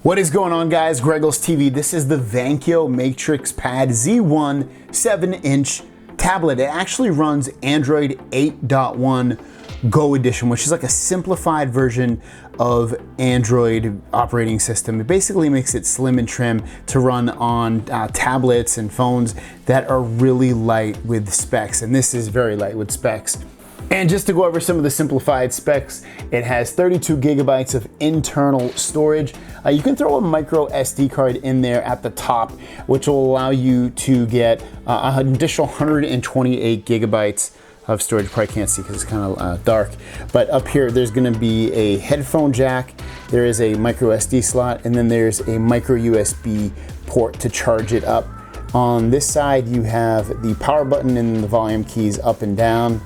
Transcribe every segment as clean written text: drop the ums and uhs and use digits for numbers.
What is going on, guys? GregglesTV. This is the Vankyo MatrixPad Z1 7-inch tablet. It actually runs Android 8.1 Go edition, which is like a simplified version of Android operating system. It basically makes it slim and trim to run on tablets and phones that are really light with specs, and this is very light with specs. And just to go over some of the simplified specs, it has 32 gigabytes of internal storage. You can throw a micro SD card in there at the top, which will allow you to get an additional 128 gigabytes of storage. You probably can't see because it's kind of dark, but up here there's going to be a headphone jack, there is a micro SD slot, and then there's a micro USB port to charge it up. On this side you have the power button and the volume keys up and down.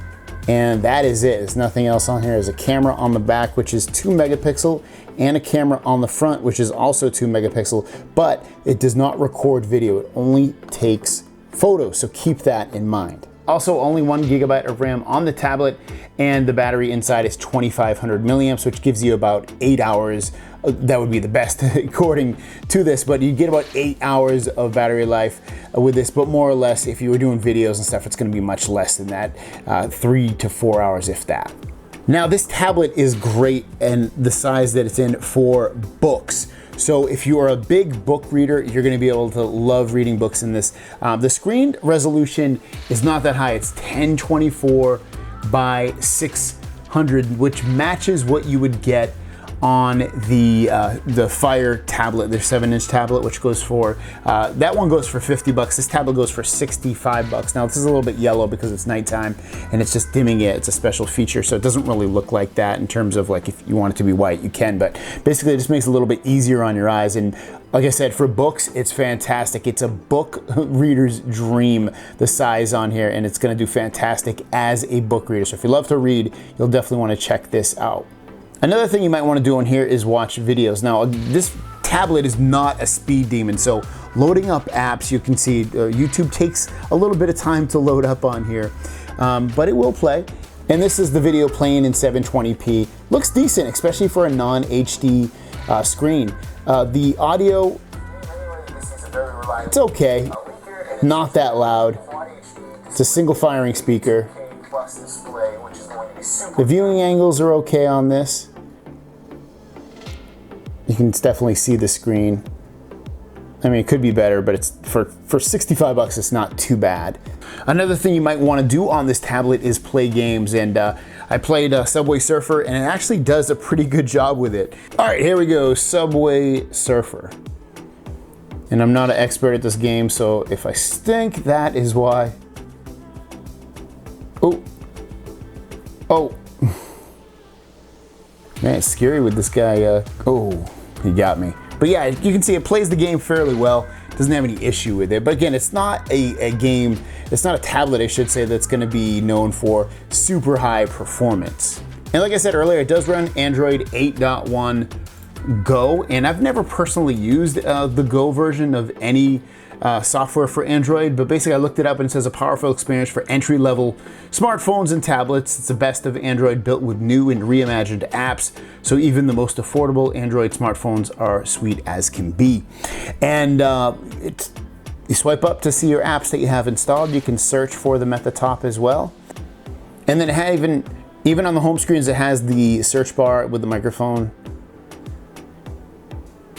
And that is it. There's nothing else on here. There's a camera on the back, which is 2 megapixel, and a camera on the front, which is also 2 megapixel, but it does not record video. It only takes photos, so keep that in mind. Also, only 1 gigabyte of RAM on the tablet, and the battery inside is 2500 milliamps, which gives you about 8 hours. That would be the best according to this, but you get about 8 hours of battery life with this, but more or less, if you were doing videos and stuff, it's gonna be much less than that, 3 to 4 hours, if that. Now, this tablet is great and the size that it's in for books. So if you are a big book reader, you're gonna be able to love reading books in this. The screen resolution is not that high. It's 1024 by 600, which matches what you would get on the Fire tablet, the 7-inch tablet, which goes for, that one goes for 50 bucks. This tablet goes for 65 bucks. Now, this is a little bit yellow because it's nighttime and it's just dimming it. It's a special feature, so it doesn't really look like that in terms of like if you want it to be white, you can, but basically it just makes it a little bit easier on your eyes. And like I said, for books, it's fantastic. It's a book reader's dream, the size on here, and it's gonna do fantastic as a book reader. So if you love to read, you'll definitely wanna check this out. Another thing you might want to do on here is watch videos. Now, this tablet is not a speed demon, so loading up apps, you can see YouTube takes a little bit of time to load up on here, but it will play. And this is the video playing in 720p. Looks decent, especially for a non-HD screen. The audio, it's okay, not that loud. It's a single firing speaker. The viewing angles are okay on this. You can definitely see the screen. I mean, it could be better, but it's for 65 bucks, it's not too bad. Another thing you might want to do on this tablet is play games, and I played Subway Surfer, and it actually does a pretty good job with it. All right, here we go, Subway Surfer. And I'm not an expert at this game, so if I stink, that is why. Oh. Man, it's scary with this guy. Oh, he got me. But yeah, you can see it plays the game fairly well. Doesn't have any issue with it. But again, it's not a game, it's not a tablet, I should say, that's gonna be known for super high performance. And like I said earlier, it does run Android 8.1 Go, and I've never personally used the Go version of any software for Android, but basically I looked it up and it says a powerful experience for entry-level smartphones and tablets. It's the best of Android, built with new and reimagined apps, so even the most affordable Android smartphones are sweet as can be. And you swipe up to see your apps that you have installed. You can search for them at the top as well. And then even on the home screens, it has the search bar with the microphone.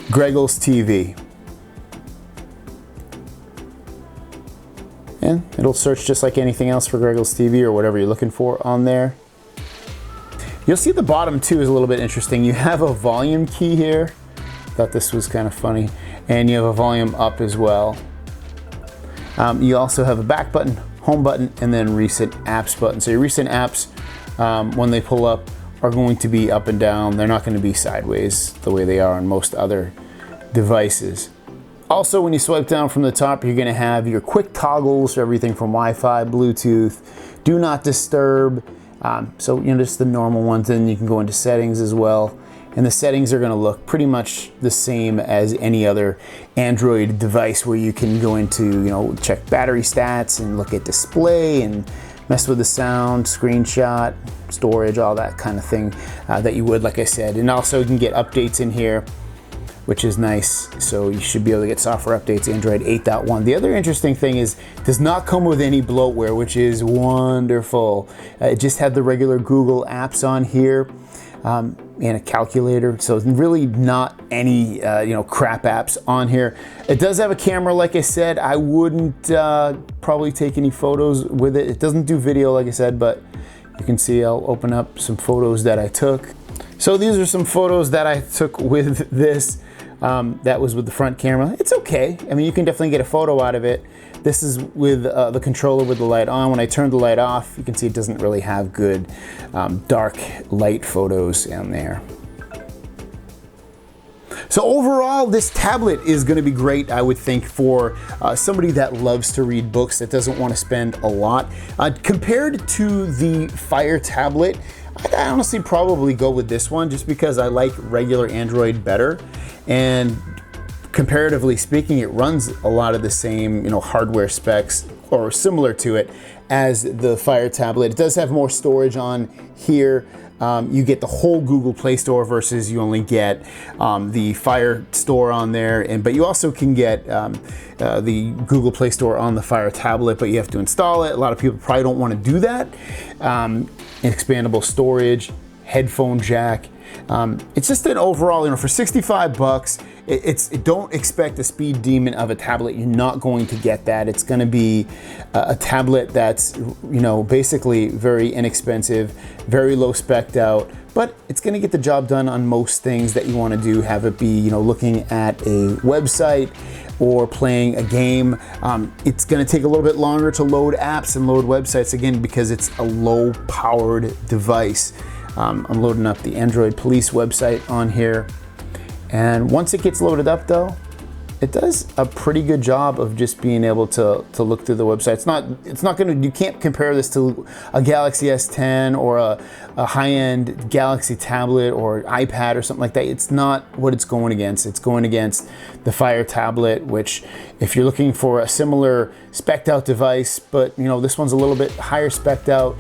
GregglesTV. And it'll search just like anything else for GregglesTV or whatever you're looking for on there. You'll see the bottom too is a little bit interesting. You have a volume key here. Thought this was kind of funny. And you have a volume up as well. You also have a back button, home button, and then recent apps button. So your recent apps, when they pull up, are going to be up and down. They're not going to be sideways the way they are on most other devices. Also, when you swipe down from the top, you're going to have your quick toggles for everything from Wi-Fi, Bluetooth, do not disturb. So, you know, just the normal ones. Then you can go into settings as well. And the settings are going to look pretty much the same as any other Android device, where you can go into, you know, check battery stats and look at display and mess with the sound, screenshot, storage, all that kind of thing that you would, like I said. And also you can get updates in here. which is nice. So you should be able to get software updates, Android 8.1. The other interesting thing is it does not come with any bloatware, which is wonderful. It just had the regular Google apps on here. And a calculator, so really not any crap apps on here. It does have a camera, like I said. I wouldn't probably take any photos with it. It doesn't do video, like I said, but you can see I'll open up some photos that I took. So these are some photos that I took with this. That was with the front camera. It's okay. I mean, you can definitely get a photo out of it. This is with the controller with the light on. When I turn the light off, you can see it doesn't really have good dark light photos in there. So overall, this tablet is going to be great, I would think, for somebody that loves to read books, that doesn't want to spend a lot. Compared to the Fire tablet, I'd honestly probably go with this one just because I like regular Android better. And comparatively speaking, it runs a lot of the same, hardware specs or similar to it as the Fire tablet. It does have more storage on here. You get the whole Google Play Store versus you only get the Fire Store on there, but you also can get the Google Play Store on the Fire tablet, but you have to install it. A lot of people probably don't want to do that. Expandable storage, headphone jack. It's just an overall, for 65 bucks, don't expect the speed demon of a tablet. You're not going to get that. It's going to be a tablet that's, basically very inexpensive, very low spec'd out, but it's going to get the job done on most things that you want to do. Have it be, looking at a website or playing a game. It's going to take a little bit longer to load apps and load websites, again, because it's a low powered device. I'm loading up the Android Police website on here. And once it gets loaded up though, it does a pretty good job of just being able to look through the website. It's not gonna, you can't compare this to a Galaxy S10 or a high-end Galaxy tablet or iPad or something like that. It's not what it's going against. It's going against the Fire tablet, which if you're looking for a similar spec'd out device, but this one's a little bit higher spec'd out,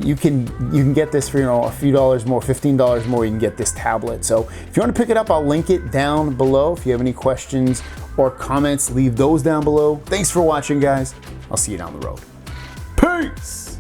you can get this for a few dollars more, $15 more. You can get this tablet. So if you want to pick it up, I'll link it down below. If you have any questions or comments, leave those down below. Thanks for watching, guys. I'll see you down the road. Peace.